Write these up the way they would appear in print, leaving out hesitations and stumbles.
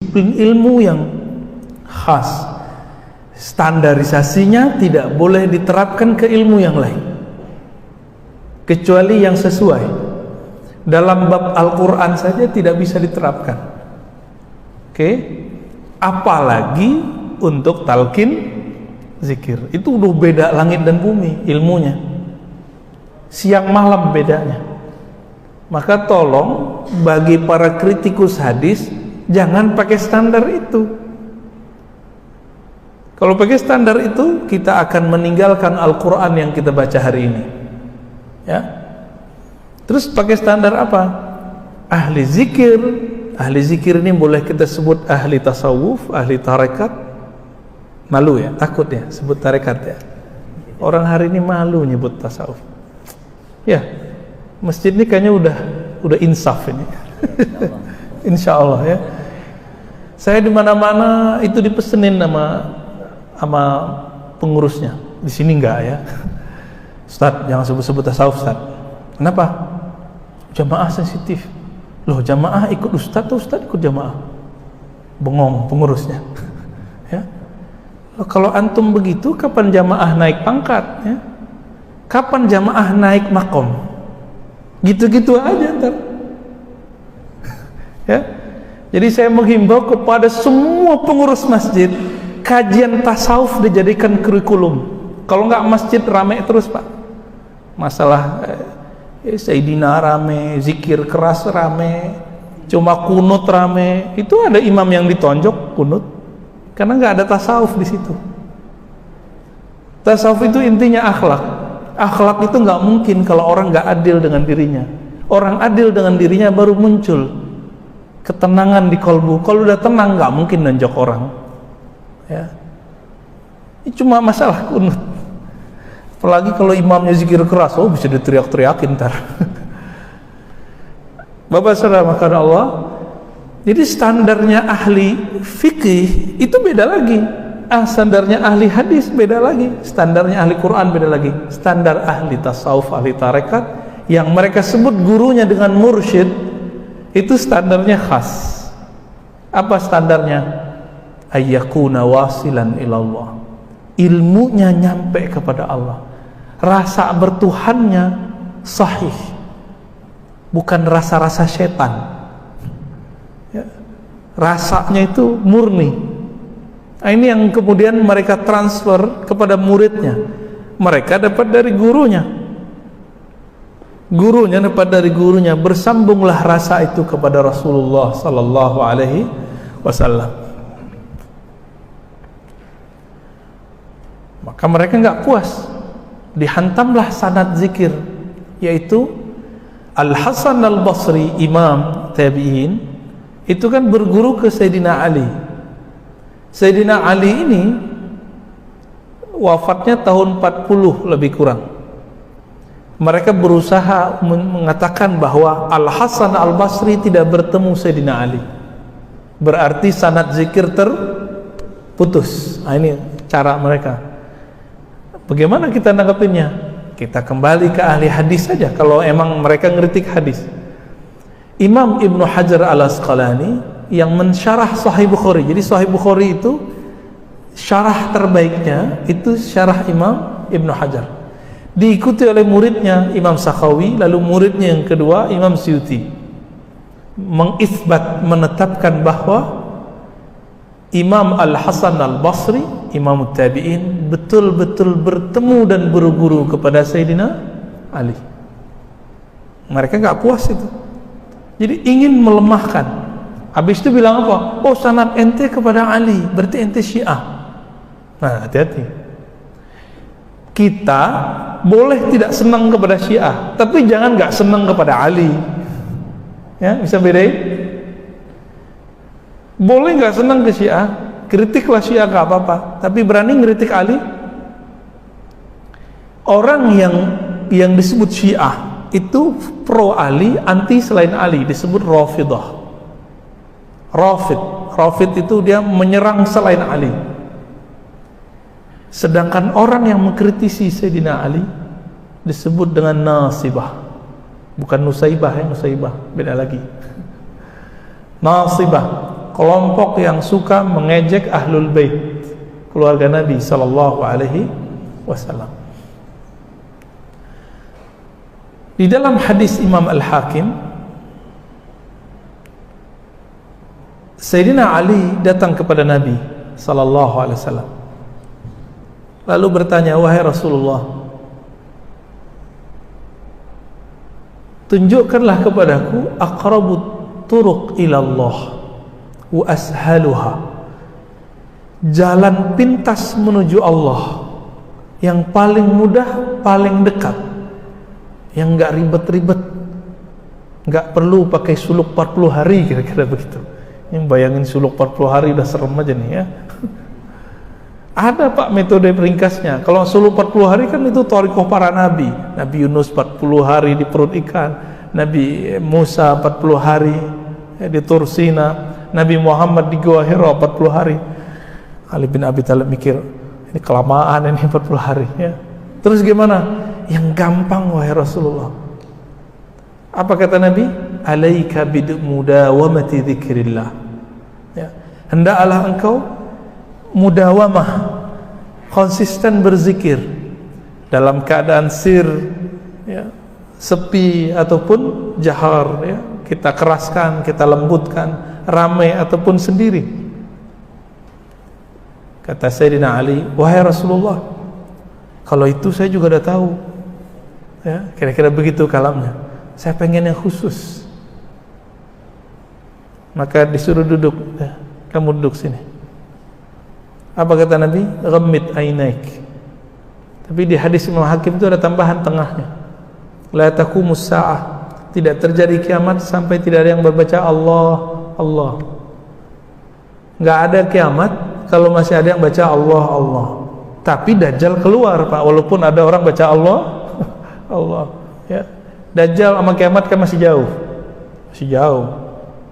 disiplin ilmu yang khas. Standarisasinya tidak boleh diterapkan ke ilmu yang lain kecuali yang sesuai. Dalam bab Al-Quran saja tidak bisa diterapkan. Oke? Apalagi untuk talqin zikir. Itu udah beda langit dan bumi ilmunya. Siang malam bedanya. Maka tolong bagi para kritikus hadis, jangan pakai standar itu. Kalau pakai standar itu, kita akan meninggalkan Al-Quran yang kita baca hari ini. Ya. Terus pakai standar apa? Ahli zikir. Ahli zikir ini boleh kita sebut ahli tasawuf, ahli tarekat. Malu ya, takut ya sebut tarekat ya. Orang hari ini malu nyebut tasawuf. Ya, masjid ini kayaknya udah insaf ini. Insya Allah ya. Saya di mana-mana itu dipesenin sama pengurusnya. Di sini enggak ya. Ustaz, jangan sebut-sebut tasawuf, Ustaz. Kenapa? Jamaah sensitif. Loh, jamaah ikut Ustaz atau Ustaz ikut jamaah? Bengong pengurusnya. Ya. Loh, kalau antum begitu, kapan jamaah naik pangkat? Ya? Kapan jamaah naik makom? Gitu-gitu aja ntar. Ya. Jadi saya menghimbau kepada semua pengurus masjid, kajian tasawuf dijadikan kurikulum. Kalau nggak masjid rame terus Pak. Masalah Sayyidina rame, zikir keras rame, cuma kunut rame. Itu ada imam yang ditonjok kunut, karena nggak ada tasawuf di situ. Tasawuf itu intinya akhlak. Akhlak itu nggak mungkin kalau orang nggak adil dengan dirinya. Orang adil dengan dirinya baru muncul ketenangan di kolbu. Kalau udah tenang nggak mungkin nonjok orang. Ya. Ini cuma masalah kunut. Apalagi kalau imamnya zikir keras, oh bisa diteriak-teriakin ntar. Bapak saudara makan Allah. Jadi standarnya ahli fikih itu beda lagi. Standarnya ahli hadis beda lagi. Standarnya ahli Quran beda lagi. Standar ahli tasawuf, ahli tarekat yang mereka sebut gurunya dengan mursyid, itu standarnya khas. Apa standarnya? Ayyakuna wasilan ilallah. Ilmunya nyampe kepada Allah. Rasa bertuhannya sahih, bukan rasa-rasa setan ya. Rasanya itu murni. Nah, ini yang kemudian mereka transfer kepada muridnya. Mereka dapat dari gurunya, gurunya dapat dari gurunya. Bersambunglah rasa itu kepada Rasulullah sallallahu alaihi wasallam. Maka mereka nggak puas, dihantamlah sanad zikir, yaitu Al-Hasan Al-Basri, imam tabi'in, itu kan berguru ke Sayyidina Ali. Sayyidina Ali ini wafatnya tahun 40 lebih kurang. Mereka berusaha mengatakan bahwa Al-Hasan Al-Basri tidak bertemu Sayyidina Ali, berarti sanad zikir terputus. Nah, ini cara mereka. Bagaimana kita nanggapinnya? Kita kembali ke ahli hadis saja kalau emang mereka ngeritik hadis. Imam Ibnu Hajar Al-Asqalani yang mensyarah Sahih Bukhari. Jadi Sahih Bukhari itu syarah terbaiknya itu syarah Imam Ibnu Hajar. Diikuti oleh muridnya Imam Sakhawi, lalu muridnya yang kedua Imam Suyuti. Mengisbat, menetapkan bahwa Imam Al-Hasan Al-Basri, Imam Tabi'in, betul-betul bertemu dan berguru kepada Sayyidina Ali. Mereka nggak puas itu. Jadi ingin melemahkan. Habis itu bilang apa? Oh, sanad ente kepada Ali, berarti ente Syiah. Nah, hati-hati. Kita boleh tidak senang kepada Syiah, tapi jangan nggak senang kepada Ali. Ya, bisa bedain? Boleh nggak senang ke Syiah, kritiklah Syiah nggak apa-apa, tapi berani ngeritik Ali. Orang yang disebut Syiah itu pro Ali, anti selain Ali, disebut Rafidah. Rafid itu dia menyerang selain Ali. Sedangkan orang yang mengkritisi Sayyidina Ali disebut dengan Nasibah, bukan Nusaibah ya, Nusaibah beda lagi. Nasibah, kelompok yang suka mengejek ahlul bait, keluarga Nabi sallallahu alaihi wasallam. Di dalam hadis Imam Al-Hakim, Sayyidina Ali datang kepada Nabi sallallahu alaihi wasallam lalu bertanya, wahai Rasulullah, tunjukkanlah kepadaku aqrabut turuq ilallah wa ashaluha, jalan pintas menuju Allah yang paling mudah, paling dekat, yang enggak ribet-ribet, enggak perlu pakai suluk 40 hari, kira-kira begitu. Yang bayangin suluk 40 hari udah serem aja nih ya. Ada Pak metode ringkasnya. Kalau suluk 40 hari kan itu thariqah para nabi. Nabi Yunus 40 hari di perut ikan, Nabi Musa 40 hari di Tursina, Nabi Muhammad di Gua Hira 40 hari. Ali bin Abi Thalib mikir, ini kelamaan ini 40 hari ya. Terus gimana? Yang gampang wahai Rasulullah. Apa kata Nabi? Alaika bidmudawamati dzikrillah. Ya. Hendaklah engkau mudawamah, konsisten berzikir dalam keadaan sir ya, sepi ataupun jahar ya. Kita keraskan, kita lembutkan, ramai ataupun sendiri. Kata Sayyidina Ali, wahai Rasulullah, kalau itu saya juga udah tahu ya, kira-kira begitu kalamnya. Saya pengen yang khusus. Maka disuruh duduk ya, kamu duduk sini. Apa kata Nabi? Ghammid ainaik. Tapi di hadis Imam Hakim itu ada tambahan tengahnya. La taqumus sa'ah. Tidak terjadi kiamat sampai tidak ada yang berbaca Allah, Allah. Enggak ada kiamat kalau masih ada yang baca Allah, Allah. Tapi Dajjal keluar, Pak, walaupun ada orang baca Allah, Allah. Ya. Dajjal sama kiamat kan masih jauh. Masih jauh.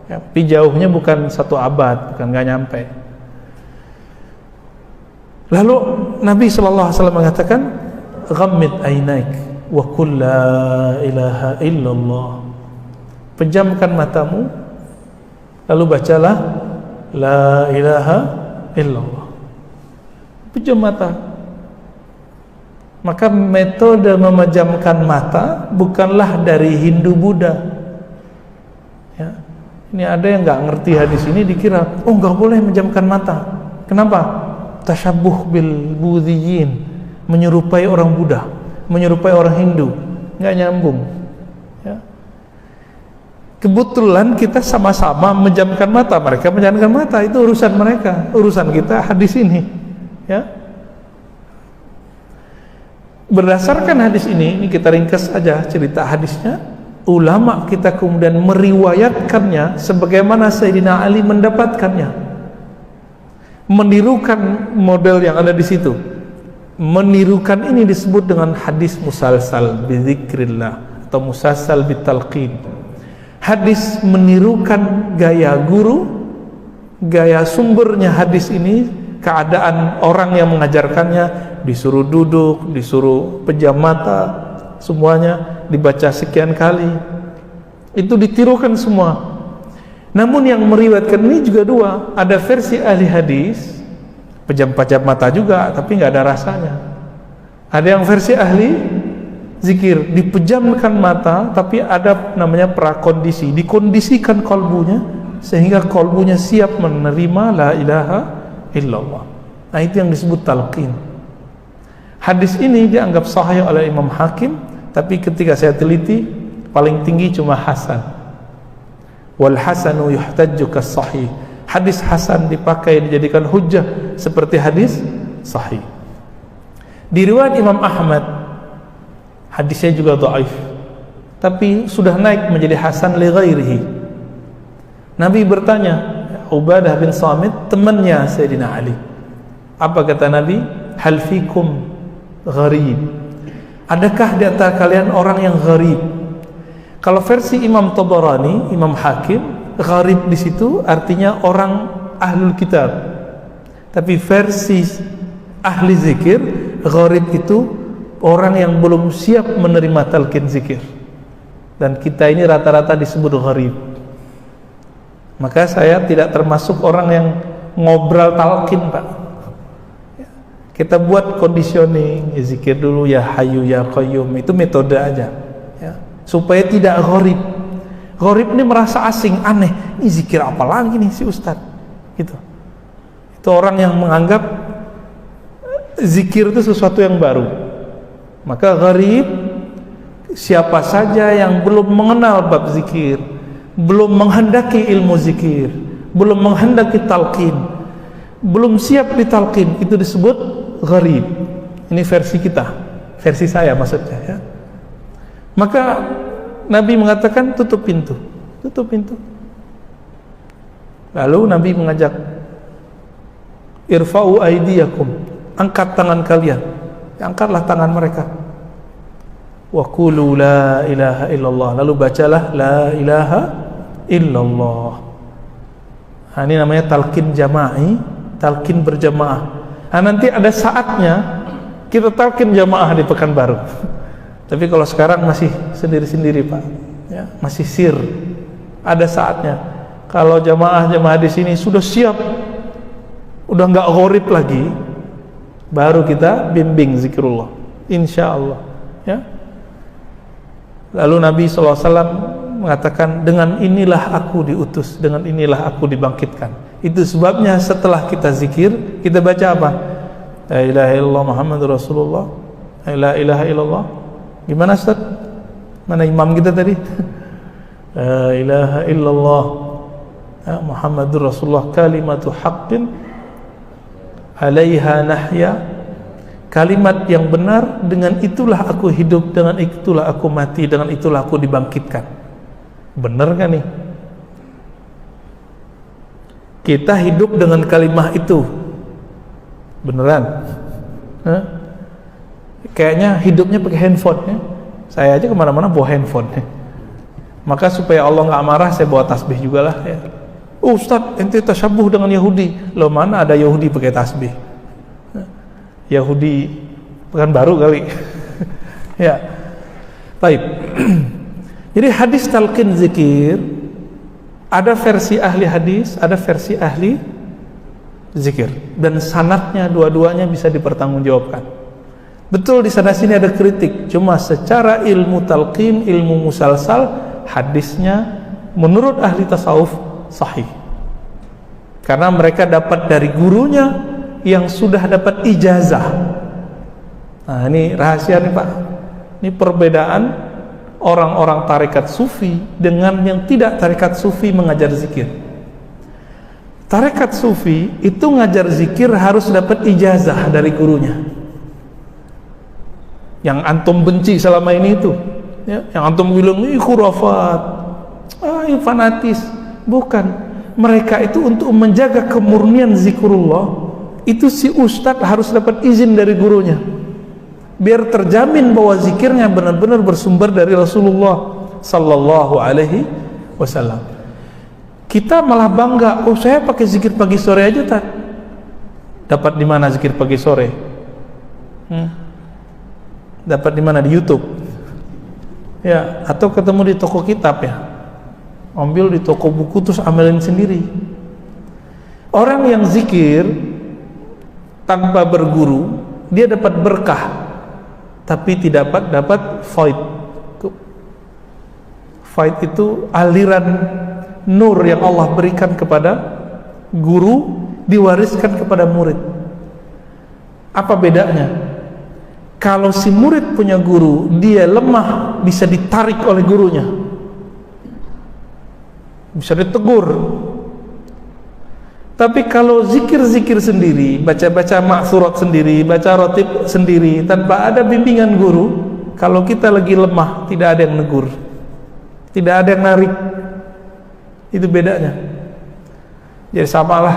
Ya, tapi jauhnya bukan 1 abad, bukan enggak nyampe. Lalu Nabi sallallahu alaihi wasallam mengatakan, ghammid ainaik wa qul la ilaha illallah. Pejamkan matamu lalu bacalah la ilaha illallah. Pejam mata. Maka metode memejamkan mata bukanlah dari Hindu Buddha ya. Ini ada yang nggak ngerti hadis ini, dikira oh nggak boleh memejamkan mata. Kenapa? Tasyabuh bil Buddhiyin, menyerupai orang Buddha, menyerupai orang Hindu, nggak nyambung ya. Kebetulan kita sama-sama menjamkan mata, mereka menjamkan mata, itu urusan mereka, urusan kita hadis ini ya. Berdasarkan hadis ini kita ringkas saja cerita hadisnya. Ulama kita kemudian meriwayatkannya sebagaimana Sayyidina Ali mendapatkannya, menirukan model yang ada di situ. Menirukan ini disebut dengan hadis musalsal bizikrillah atau musalsal bitalqin. Hadis menirukan gaya guru, gaya sumbernya hadis ini, keadaan orang yang mengajarkannya, disuruh duduk, disuruh pejam mata, semuanya dibaca sekian kali. Itu ditirukan semua. Namun yang meriwayatkan ini juga dua. Ada versi ahli hadis, pejam-pejam mata juga, tapi nggak ada rasanya. Ada yang versi ahli zikir, dipejamkan mata, tapi ada namanya prakondisi, dikondisikan kolbunya sehingga kolbunya siap menerima la ilaha illallah. Nah itu yang disebut talqin. Hadis ini dianggap sahih oleh Imam Hakim, tapi ketika saya teliti paling tinggi cuma hasan. Wal hasanu yuhtajju kas sahih. Hadis hasan dipakai dijadikan hujjah seperti hadis sahih. Di riwayat Imam Ahmad hadisnya juga dhaif, tapi sudah naik menjadi hasan li ghairihi. Nabi bertanya, Ubadah bin Samit, temannya Sayyidina Ali. Apa kata Nabi? Hal fikum gharib. Adakah di antara kalian orang yang gharib? Kalau versi Imam Tabarani, Imam Hakim, gharib di situ artinya orang ahlul kitab. Tapi versi ahli zikir, gharib itu orang yang belum siap menerima talqin zikir. Dan kita ini rata-rata disebut gharib. Maka saya tidak termasuk orang yang ngobrol talqin, Pak. Kita buat conditioning, zikir dulu ya Hayyu ya Qayyum, itu metode aja ya, supaya tidak gharib. Gharib ini merasa asing, aneh, ini zikir apa lagi nih si Ustadz gitu. Itu orang yang menganggap zikir itu sesuatu yang baru. Maka gharib siapa saja yang belum mengenal bab zikir, belum menghendaki ilmu zikir, belum menghendaki talqin, belum siap ditalqin, itu disebut gharib. Ini versi kita, versi saya maksudnya ya. Maka Nabi mengatakan tutup pintu. Lalu Nabi mengajak, irfa'u aydiyakum, angkat tangan kalian. Angkatlah tangan mereka. Wa qulu la ilaha illallah, lalu bacalah la ilaha illallah. Nah, ini namanya talqin jama'i, talqin berjamaah. Nah, nanti ada saatnya kita talqin jamaah di Pekanbaru. Tapi kalau sekarang masih sendiri-sendiri, Pak ya, masih sir. Ada saatnya kalau jamaah di sini sudah siap, udah nggak gharib lagi, baru kita bimbing zikrullah, insya Allah ya. Lalu Nabi SAW mengatakan, dengan inilah aku diutus, dengan inilah aku dibangkitkan. Itu sebabnya setelah kita zikir, kita baca apa? La ilaha illallah Muhammadur Rasulullah, la ilaha illallah. Gimana Ustaz? Mana imam kita tadi? La ilaha illallah Muhammadur Rasulullah, kalimatu haqqin alaiha nahya. Kalimat yang benar, dengan itulah aku hidup, dengan itulah aku mati, dengan itulah aku dibangkitkan. Benar kan nih? Kita hidup dengan kalimat itu. Beneran? Kayaknya hidupnya pakai handphone ya. Saya aja kemana-mana bawa handphone ya. Maka supaya Allah nggak marah, saya bawa tasbih juga lah ya. Ustadz, ente tasyabuh dengan Yahudi. Loh, mana ada Yahudi pakai tasbih? Yahudi Pekanbaru kali. Ya. Baik. Jadi hadis talqin zikir, ada versi ahli hadis, ada versi ahli zikir, dan sanadnya dua-duanya bisa dipertanggungjawabkan. Betul, di sana sini ada kritik, cuma secara ilmu talqin, ilmu musalsal, hadisnya menurut ahli tasawuf sahih. Karena mereka dapat dari gurunya yang sudah dapat ijazah. Nah, ini rahasia nih Pak. Ini perbedaan orang-orang tarekat sufi dengan yang tidak tarekat sufi mengajar zikir. Tarekat sufi itu ngajar zikir harus dapat ijazah dari gurunya. Yang antum benci selama ini itu ya, yang antum bilang ini khurafat, ini fanatis. Bukan, mereka itu untuk menjaga kemurnian zikrullah, itu si ustadz harus dapat izin dari gurunya, biar terjamin bahwa zikirnya benar-benar bersumber dari Rasulullah sallallahu alaihi wasallam. Kita malah bangga, oh saya pakai zikir pagi sore aja tak. Dapat di mana zikir pagi sore? Dapat di mana? Di YouTube ya, atau ketemu di toko kitab ya, ambil di toko buku terus amalin sendiri. Orang yang zikir tanpa berguru, dia dapat berkah tapi tidak dapat faid. Faid itu aliran nur yang Allah berikan kepada guru, diwariskan kepada murid. Apa bedanya? Kalau si murid punya guru, dia lemah, bisa ditarik oleh gurunya, bisa ditegur. Tapi kalau zikir-zikir sendiri, baca-baca maksurat sendiri, baca rotib sendiri, tanpa ada bimbingan guru, kalau kita lagi lemah, tidak ada yang negur, tidak ada yang narik. Itu bedanya. Jadi samalah,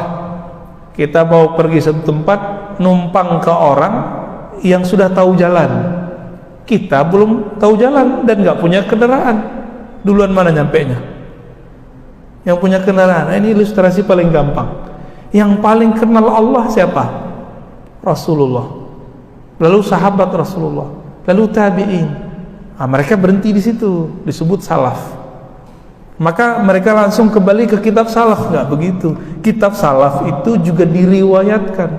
kita mau pergi satu tempat, numpang ke orang yang sudah tahu jalan, kita belum tahu jalan dan nggak punya kendaraan. Duluan mana nyampenya? Yang punya kendaraan. Nah, ini ilustrasi paling gampang. Yang paling kenal Allah siapa? Rasulullah, lalu sahabat Rasulullah, lalu tabi'in. Nah, mereka berhenti di situ, disebut salaf. Maka mereka langsung kembali ke kitab salaf. Nggak begitu. Kitab salaf itu juga diriwayatkan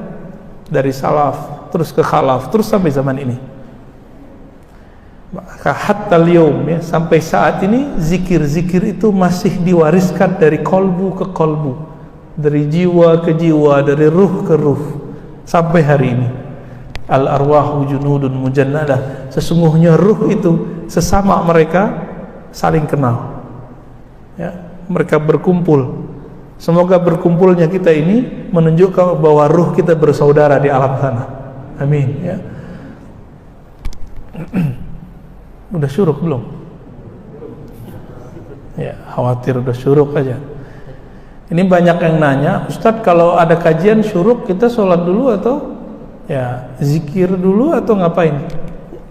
dari salaf terus ke khalaf terus sampai zaman ini. Maka hatta al-yawm, ya, sampai saat ini zikir-zikir itu masih diwariskan dari kolbu ke kolbu, dari jiwa ke jiwa, dari ruh ke ruh sampai hari ini. Al-arwahu junudun mujannadah, sesungguhnya ruh itu sesama mereka saling kenal, ya, mereka berkumpul. Semoga berkumpulnya kita ini menunjukkan bahwa ruh kita bersaudara di alam sana. Amin, ya. Udah syuruk belum? Ya, khawatir udah syuruk aja. Ini banyak yang nanya, Ustadz kalau ada kajian syuruk kita sholat dulu atau ya zikir dulu atau ngapain?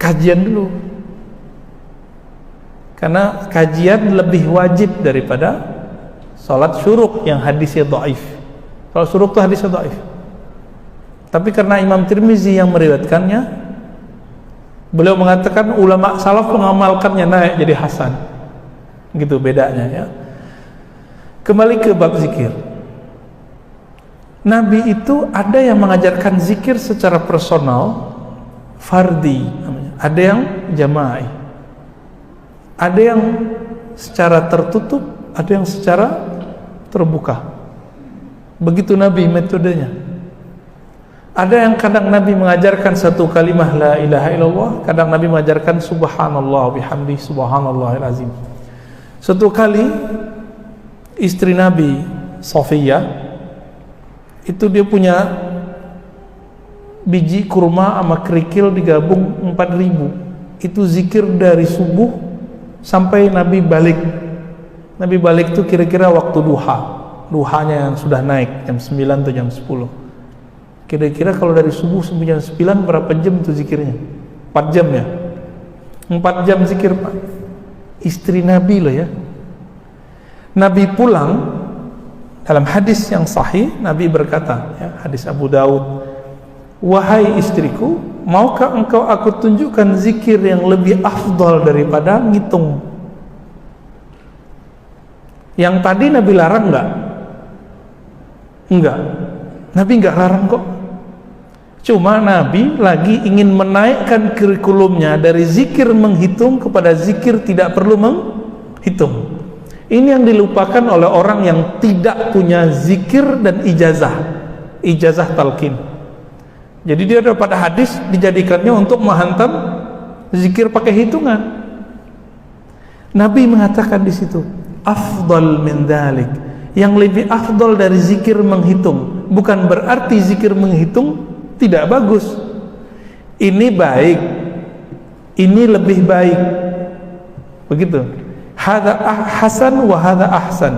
Kajian dulu. Karena kajian lebih wajib daripada sholat syuruk yang hadisnya dhaif. Kalau syuruk itu hadisnya dhaif. Tapi karena Imam Tirmizi yang meriwayatkannya, beliau mengatakan ulama salaf mengamalkannya naik jadi hasan. Gitu bedanya, ya. Kembali ke bab zikir. Nabi itu ada yang mengajarkan zikir secara personal, fardi namanya. Ada yang jama'i. Ada yang secara tertutup, ada yang secara terbuka. Begitu Nabi metodenya. Ada yang kadang Nabi mengajarkan satu kalimah la ilaha illallah, kadang Nabi mengajarkan subhanallah bihamdi subhanallahil azim. Satu kali istri Nabi Safiyah itu dia punya biji kurma sama kerikil digabung 4.000. Itu zikir dari subuh sampai Nabi balik. Nabi balik itu kira-kira waktu duha. Duhanya yang sudah naik jam 9 atau jam 10. Kira-kira kalau dari subuh sampai jam 9 berapa jam itu zikirnya? 4 jam ya? 4 jam zikir, Pak. Istri Nabi loh, ya. Nabi pulang, dalam hadis yang sahih Nabi berkata, ya, hadis Abu Daud, wahai istriku, maukah engkau aku tunjukkan zikir yang lebih afdal daripada ngitung? Yang tadi Nabi larang enggak? Enggak. Nabi enggak larang kok. Cuma Nabi lagi ingin menaikkan kurikulumnya dari zikir menghitung kepada zikir tidak perlu menghitung. Ini yang dilupakan oleh orang yang tidak punya zikir dan ijazah talqin. Jadi dia dapat hadis dijadikannya untuk menghantam zikir pakai hitungan. Nabi mengatakan di situ, afdal min dzalik, yang lebih afdal dari zikir menghitung. Bukan berarti zikir menghitung tidak bagus. Ini baik, ini lebih baik. Begitu. Hadza hasan wa hadza ahsan.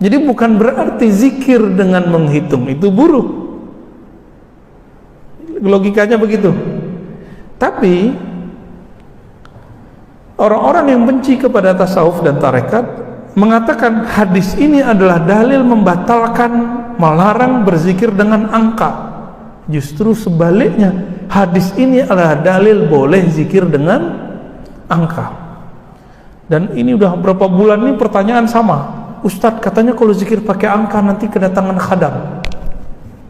Jadi bukan berarti zikir dengan menghitung itu buruk. Logikanya begitu. Tapi orang-orang yang benci kepada tasawuf dan tarekat mengatakan hadis ini adalah dalil membatalkan, melarang berzikir dengan angka. Justru sebaliknya, hadis ini adalah dalil boleh zikir dengan angka. Dan ini udah berapa bulan ini pertanyaan sama, Ustadz katanya kalau zikir pakai angka nanti kedatangan khadam.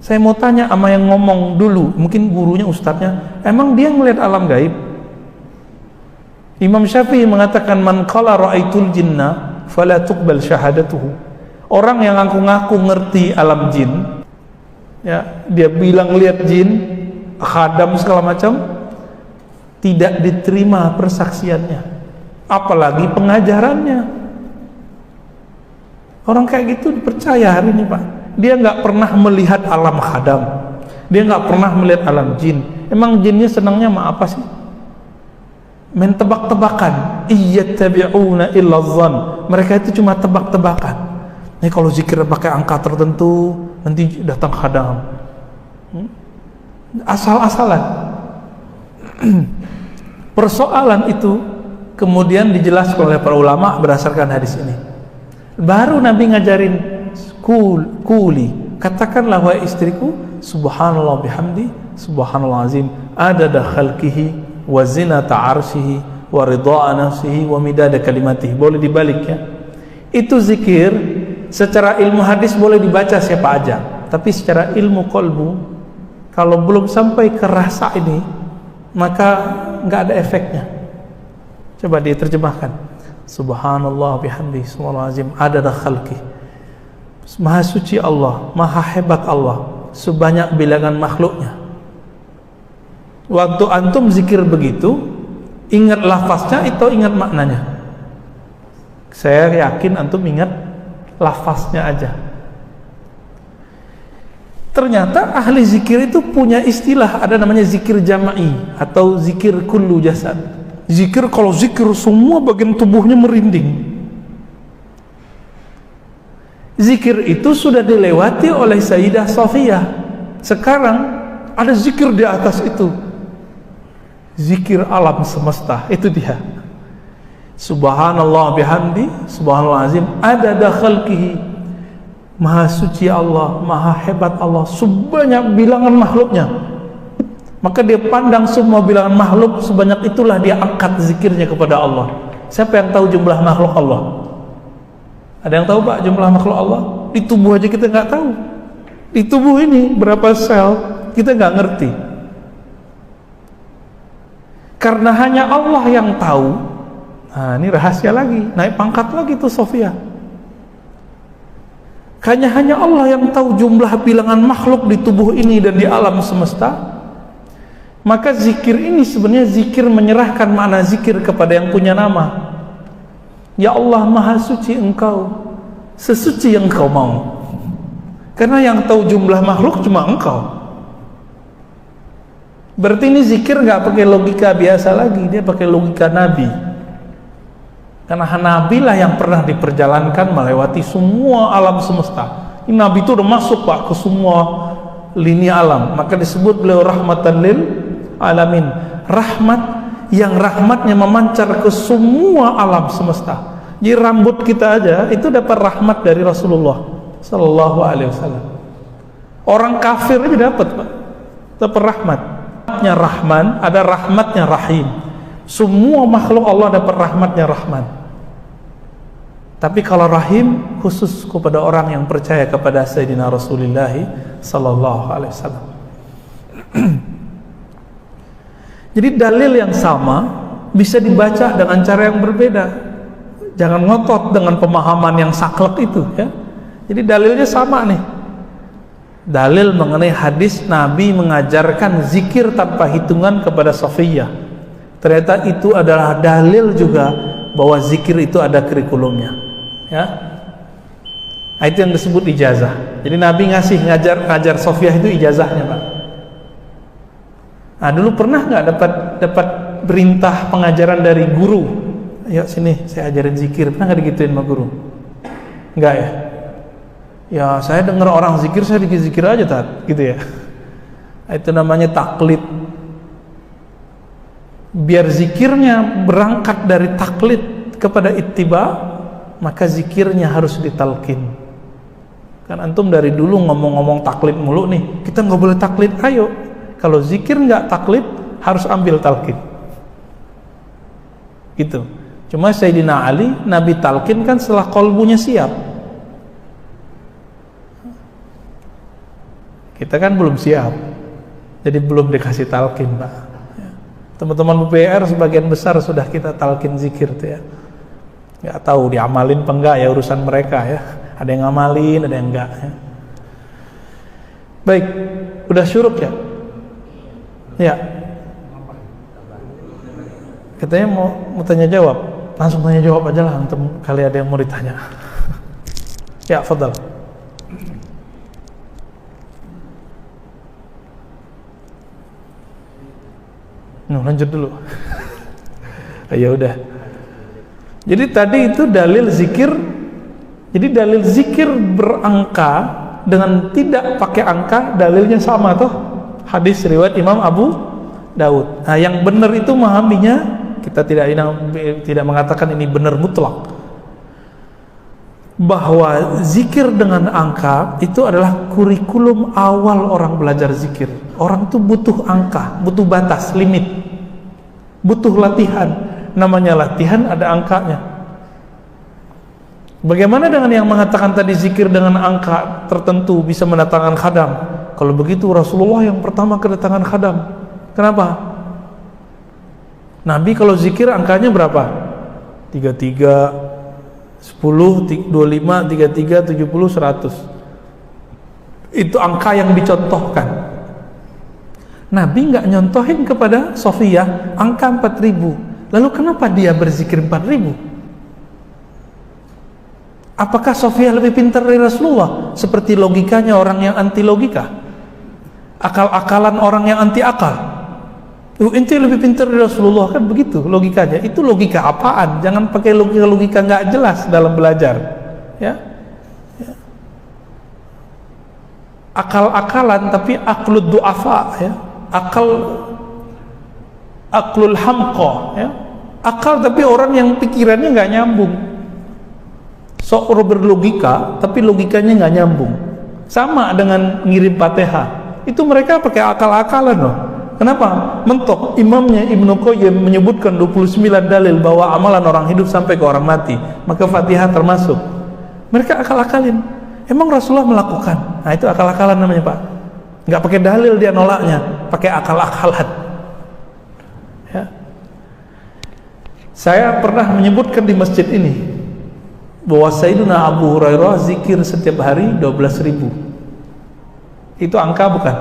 Saya mau tanya sama yang ngomong dulu, mungkin gurunya ustadznya, emang dia ngelihat alam gaib? Imam Syafi'i mengatakan, man qala ra'aitul jinna fala tuqbal syahadatuhu. Orang yang ngaku-ngaku ngerti alam jin, ya, dia bilang lihat jin, khadam segala macam, tidak diterima persaksiannya, apalagi pengajarannya. Orang kayak gitu dipercaya hari ini, Pak. Dia nggak pernah melihat alam khadam, dia nggak pernah melihat alam jin. Emang jinnya senangnya sama apa sih? Main tebak-tebakan. Iyattabi'una illa dhann. Mereka itu cuma tebak-tebakan. Nih kalau zikir pakai angka tertentu nanti datang khadam. Asal-asalan. Persoalan itu kemudian dijelaskan oleh para ulama berdasarkan hadis ini. Baru Nabi ngajarin kuli, katakanlah wahai istriku, subhanallah bihamdi subhanallah azim, adada khalqihi wa zinata arshihi wa ridha'a nafsihi wa midada kalimatihi. Boleh dibalik ya. Itu zikir secara ilmu hadis boleh dibaca siapa aja, tapi secara ilmu qalbu kalau belum sampai ke rasa ini maka nggak ada efeknya. Coba diterjemahkan. Subhanallah bihamdi, subhanallah azim, adada khalqi. Maha suci Allah, maha hebat Allah, sebanyak bilangan makhluknya. Waktu antum zikir begitu, ingat lafaznya atau ingat maknanya? Saya yakin antum ingat lafaznya aja. Ternyata ahli zikir itu punya istilah, ada namanya zikir jama'i atau zikir kullu jasad. Zikir kalau zikir semua bagian tubuhnya merinding. Zikir itu sudah dilewati oleh Sayyidah Safiyah. Sekarang ada zikir di atas itu. Zikir alam semesta, itu dia. Subhanallah bihamdi, subhanallah azim, adada khalqihi. Maha suci Allah, maha hebat Allah, sebanyak bilangan makhluknya. Maka dia pandang semua bilangan makhluk, sebanyak itulah dia angkat zikirnya kepada Allah. Siapa yang tahu jumlah makhluk Allah? Ada yang tahu Pak jumlah makhluk Allah? Di tubuh aja kita nggak tahu. Di tubuh ini berapa sel kita nggak ngerti. Karena hanya Allah yang tahu. Nah ini rahasia lagi, naik pangkat lagi tuh Sofia. Hanya Allah yang tahu jumlah bilangan makhluk di tubuh ini dan di alam semesta. Maka zikir ini sebenarnya zikir menyerahkan makna zikir kepada yang punya nama. Ya Allah, maha suci Engkau, sesuci yang Engkau mau. Karena yang tahu jumlah makhluk cuma Engkau. Berarti ini zikir nggak pakai logika biasa lagi, dia pakai logika Nabi. Karena Nabi lah yang pernah diperjalankan melewati semua alam semesta. Ini Nabi itu udah masuk Pak ke semua lini alam. Maka disebut beliau rahmatan lil alamin. Rahmat yang rahmatnya memancar ke semua alam semesta. Jadi rambut kita aja itu dapat rahmat dari Rasulullah Sallallahu Alaihi Wasallam. Orang kafir aja dapat Pak, dapat rahmat. Rahmatnya Rahman, ada rahmatnya Rahim. Semua makhluk Allah dapat rahmatnya Rahman. Tapi kalau Rahim khusus kepada orang yang percaya kepada Sayyidina Rasulullah Sallallahu Alaihi Wasallam. Jadi dalil yang sama bisa dibaca dengan cara yang berbeda. Jangan ngotot dengan pemahaman yang saklek itu ya. Jadi dalilnya sama nih. Dalil mengenai hadis Nabi mengajarkan zikir tanpa hitungan kepada Safiyah. Ternyata itu adalah dalil juga bahwa zikir itu ada kurikulumnya. Ya, nah, itu yang disebut ijazah. Jadi Nabi ngasih ngajar Sofiyah itu ijazahnya Pak. Nah dulu pernah nggak dapat perintah pengajaran dari guru? Ayo sini saya ajarin zikir. Pernah nggak digituin sama guru? Nggak ya? Ya saya dengar orang zikir, saya zikir aja Tat, gitu ya. Nah, itu namanya taklid. Biar zikirnya berangkat dari taklid kepada ittiba, maka zikirnya harus ditalkin. Kan antum dari dulu ngomong-ngomong taklid mulu nih, kita nggak boleh taklid. Ayo, kalau zikir nggak taklid harus ambil talkin. Gitu. Cuma Sayyidina Ali Nabi talkin kan setelah kolbunya siap. Kita kan belum siap, jadi belum dikasih talkin Pak. Teman-teman BPR sebagian besar sudah kita talkin zikir tuh ya. Nggak tahu diamalin apa enggak ya, urusan mereka ya. Ada yang ngamalin, ada yang enggak ya. Baik, udah syuruk ya? Ya. Katanya mau tanya jawab. Langsung tanya jawab aja lah, antum kali ada yang mau ditanya. Ya, fadal. Lanjut dulu. Ya udah. Jadi tadi itu dalil zikir. Jadi dalil zikir berangka dengan tidak pakai angka, dalilnya sama tuh. Hadis riwayat Imam Abu Daud. Nah, yang benar itu memahaminya, kita tidak mengatakan ini benar mutlak. Bahwa zikir dengan angka itu adalah kurikulum awal orang belajar zikir. Orang tuh butuh angka, butuh batas, limit, butuh latihan. Namanya latihan ada angkanya. Bagaimana dengan yang mengatakan tadi zikir dengan angka tertentu bisa mendatangkan khadam? Kalau begitu Rasulullah yang pertama kedatangan khadam. Kenapa? Nabi kalau zikir angkanya berapa? 33, 10, 25, 33, 70, 100. Itu angka yang dicontohkan. Nabi nggak nyontohin kepada Sofiyah angka 4000. Lalu kenapa dia berzikir 4000? Apakah Sofiyah lebih pintar dari Rasulullah? Seperti logikanya orang yang anti logika, akal-akalan orang yang anti akal. Ente lebih pintar dari Rasulullah, kan begitu logikanya. Itu logika apaan? Jangan pakai logika nggak jelas dalam belajar, ya. Akal-akalan tapi aklud du'afa, ya. Aklul hamqa, ya. Akal tapi orang yang pikirannya nggak nyambung. Sok berlogika tapi logikanya nggak nyambung. Sama dengan ngirim Fatihah. Itu mereka pakai akal-akalan loh. Kenapa? Mentok. Imamnya Ibnu Qayyim menyebutkan 29 dalil bahwa amalan orang hidup sampai ke orang mati, maka Fatihah termasuk. Mereka akal-akalin. Emang Rasulullah melakukan? Nah, itu akal-akalan namanya, Pak. Nggak pakai dalil dia nolaknya, pakai akal-akalan. Ya. Saya pernah menyebutkan di masjid ini bahwa Sayyidina Abu Hurairah zikir setiap hari 12.000. Itu angka bukan?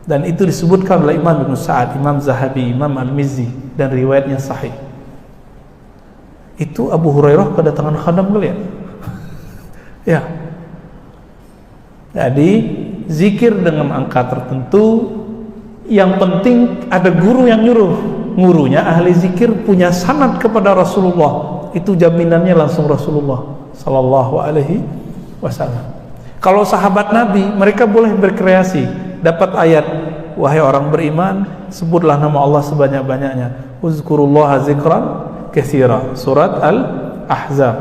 Dan itu disebutkan oleh Imam Ibn Sa'ad, Imam Zahabi, Imam Al-Mizzi, dan riwayatnya sahih. Itu Abu Hurairah kedatangan khadam kalian. Ya. Jadi zikir dengan angka tertentu, yang penting ada guru yang nyuruh. Gurunya ahli zikir punya sanad kepada Rasulullah. Itu jaminannya langsung Rasulullah sallallahu alaihi wasallam. Kalau sahabat Nabi, mereka boleh berkreasi, dapat ayat, wahai orang beriman, sebutlah nama Allah sebanyak-banyaknya. Uzkurullaha zikran katsira. Surat Al-Ahzab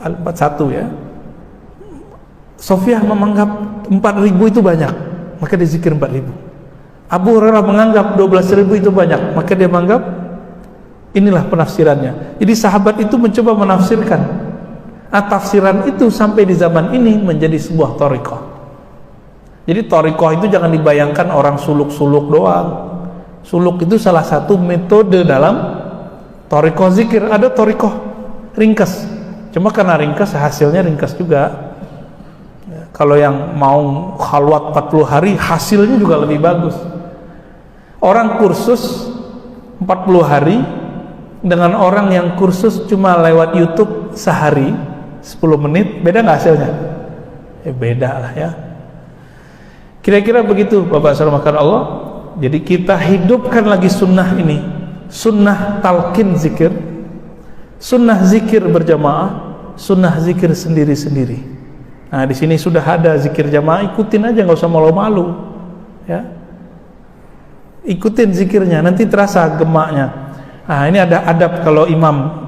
Al-41, ya. Sofiyah menganggap 4.000 itu banyak, maka dia zikir 4.000. Abu Hurairah menganggap 12.000 itu banyak, maka dia menganggap inilah penafsirannya. Jadi sahabat itu mencoba menafsirkan. Nah, tafsiran itu sampai di zaman ini menjadi sebuah thariqah. Jadi thariqah itu jangan dibayangkan orang suluk-suluk doang. Suluk itu salah satu metode dalam thariqah zikir. Ada thariqah ringkas, cuma karena ringkas hasilnya ringkas juga. Kalau yang mau khalwat 40 hari hasilnya juga lebih bagus. Orang kursus 40 hari dengan orang yang kursus cuma lewat YouTube sehari 10 menit, beda nggak hasilnya? Beda lah, ya. Kira-kira begitu Bapak Saudara Allah. Jadi kita hidupkan lagi sunnah ini, sunnah talqin zikir, sunnah zikir berjamaah, sunnah zikir sendiri-sendiri. Nah, di sini sudah ada zikir jamaah, ikutin aja, nggak usah malu-malu, ya. Ikutin zikirnya, nanti terasa gemaknya. Nah, ini ada adab kalau imam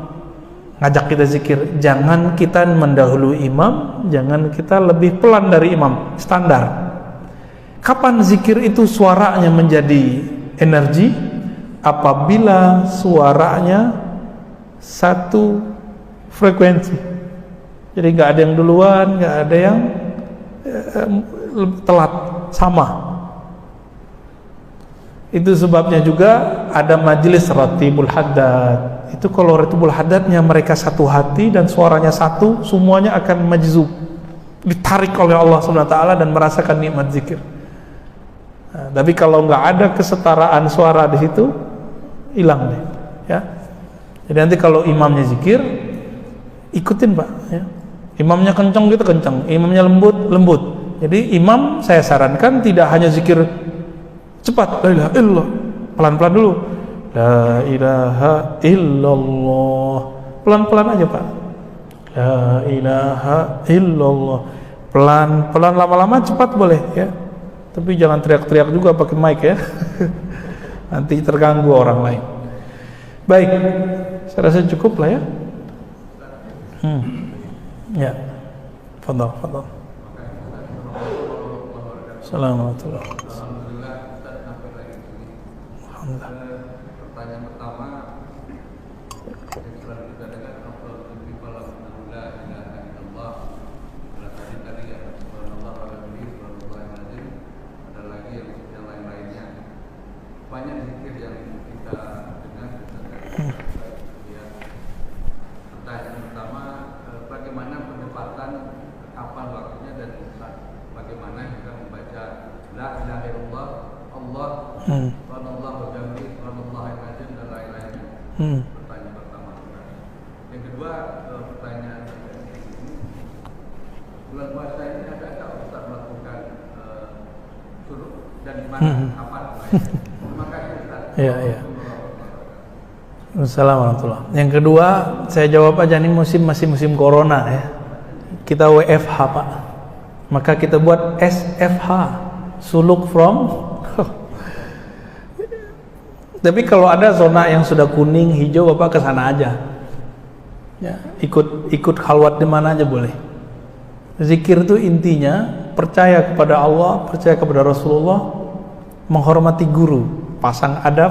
ngajak kita zikir, jangan kita mendahului imam, jangan kita lebih pelan dari imam, standar. Kapan zikir itu suaranya menjadi energi? Apabila suaranya satu frekuensi. Jadi nggak ada yang duluan, nggak ada yang telat, sama. Itu sebabnya juga ada majelis ratibul haddad. Itu kalau ratibul haddadnya mereka satu hati dan suaranya satu, semuanya akan majzub, ditarik oleh Allah SWT dan merasakan nikmat zikir. Nah, tapi kalau nggak ada kesetaraan suara di situ, hilang deh, ya. Jadi nanti kalau imamnya zikir, ikutin, Pak, ya. Imamnya kencang gitu kencang, imamnya lembut lembut. Jadi imam saya sarankan tidak hanya zikir cepat, la ilaha illallah, pelan-pelan dulu, la ilaha illallah, pelan-pelan aja, Pak, la ilaha illallah, pelan-pelan, lama-lama cepat boleh, ya. Tapi jangan teriak-teriak juga pakai mic, ya. Nanti terganggu orang lain. Baik, saya rasa cukup lah, ya. Ya, fadal. Assalamualaikum. Alhamdulillah. pertanyaan pertama yang selalu kita dengar la ilaha illallah. Tadi ya subhanallah walhamdulillah ada lagi yang lain-lainnya. Banyak zikir yang kita dengar ya. Pertanyaan pertama, bagaimana pendapatan kapan waktunya dan bagaimana kita membaca la ilaha illallah Allah subhanallah walhamdulillah subhanallah dan lain-lainnya. Pertanyaan pertama. Yang kedua, pertanyaan bulan puasa ini ada Ustaz melakukan suruh dan di mana kapan? Terima kasih Ustaz. Iya. Assalamualaikum warahmatullahi. Yang kedua, saya jawab aja, ini masih musim corona ya. Kita WFH Pak. Maka kita buat SFH, suluk from. Tapi kalau ada zona yang sudah kuning, hijau, Bapak ke sana aja. Ya, ikut khalwat di mana aja boleh. Zikir itu intinya percaya kepada Allah, percaya kepada Rasulullah, menghormati guru, pasang adab,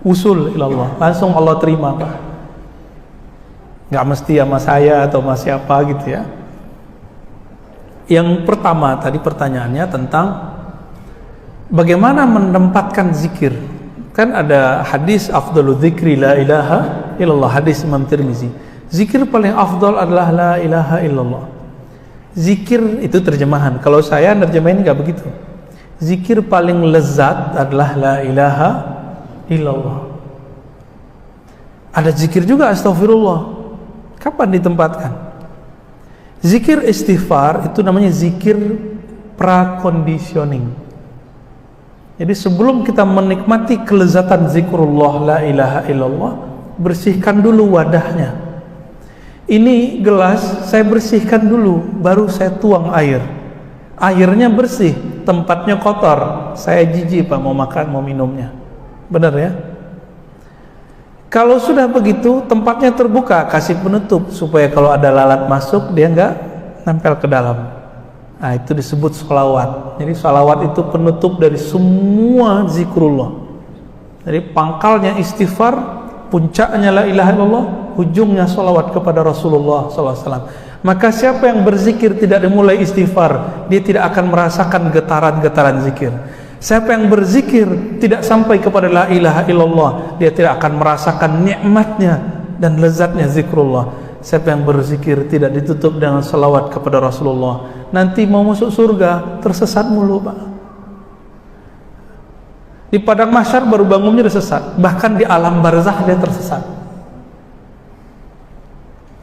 usul ilallah, langsung Allah terima Pak. Nggak mesti sama saya atau sama siapa gitu ya. Yang pertama tadi pertanyaannya tentang bagaimana menempatkan zikir. Kan ada hadis afdalu dzikri la ilaha illallah, hadis Imam Tirmizi. Zikir paling afdal adalah la ilaha illallah. Zikir itu terjemahan. Kalau saya nerjemahin nggak begitu. Zikir paling lezat adalah la ilaha illallah. Ada zikir juga astagfirullah. Kapan ditempatkan? Zikir istighfar itu namanya zikir prakondisioning. Jadi sebelum kita menikmati kelezatan zikrullah la ilaha illallah, bersihkan dulu wadahnya. Ini gelas saya bersihkan dulu, baru saya tuang air. Airnya bersih, tempatnya kotor, saya jijik Pak mau makan, mau minumnya. Benar ya? Kalau sudah begitu, tempatnya terbuka, kasih penutup supaya kalau ada lalat masuk dia nggak nempel ke dalam. Nah, itu disebut sholawat. Jadi sholawat itu penutup dari semua zikrullah. Jadi pangkalnya istighfar, puncaknya la ilaha illallah, ujungnya sholawat kepada Rasulullah SAW. Maka siapa yang berzikir tidak dimulai istighfar, dia tidak akan merasakan getaran-getaran zikir. Siapa yang berzikir tidak sampai kepada la ilaha illallah, dia tidak akan merasakan nikmatnya dan lezatnya zikrullah. Siapa yang berzikir tidak ditutup dengan salawat kepada Rasulullah, nanti mau masuk surga tersesat mulu Pak. Di padang mahsyar baru bangunnya udah sesat, bahkan di alam barzakh dia tersesat.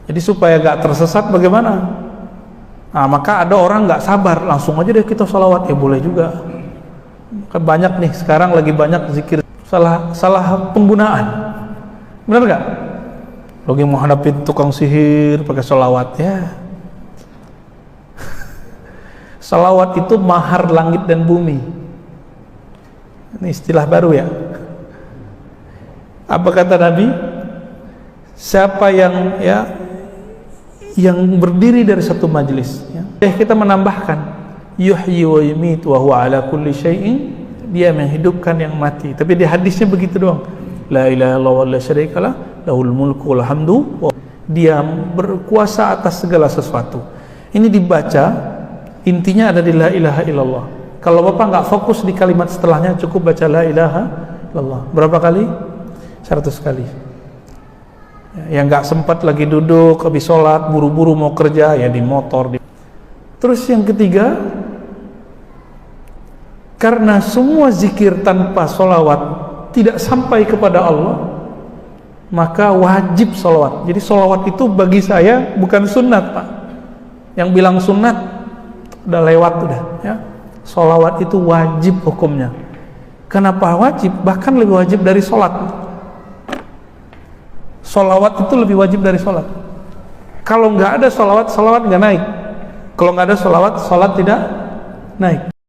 Jadi supaya gak tersesat bagaimana? Nah, maka ada orang gak sabar, langsung aja deh kita salawat, ya boleh juga. Kan banyak nih sekarang lagi banyak zikir salah penggunaan. Benar gak? Lagi menghadapi tukang sihir pakai sholawat ya. Sholawat itu mahar langit dan bumi. Ini istilah baru ya. Apa kata Nabi? Siapa yang berdiri dari satu majelis ya. Kita menambahkan yuhyi wa yumit wa huwa ala kulli syai'in, dia menghidupkan yang mati. Tapi di hadisnya begitu doang. La ilaha illallah wa la syarikalah lahul mulku wal hamdu, dia berkuasa atas segala sesuatu. Ini dibaca, intinya ada di la ilaha illallah. Kalau Bapak nggak fokus di kalimat setelahnya, cukup baca la ilaha illallah. Berapa kali? 100 kali. Yang nggak sempat lagi duduk habis sholat, buru-buru mau kerja, ya di motor. Terus yang ketiga, karena semua zikir tanpa sholawat tidak sampai kepada Allah, maka wajib sholawat. Jadi sholawat itu bagi saya bukan sunat Pak. Yang bilang sunat udah lewat udah ya. Sholawat itu wajib hukumnya. Kenapa wajib? Bahkan lebih wajib dari sholat. Sholawat itu lebih wajib dari sholat. Kalau nggak ada sholawat, sholawat nggak naik. Kalau nggak ada sholawat, sholat tidak naik.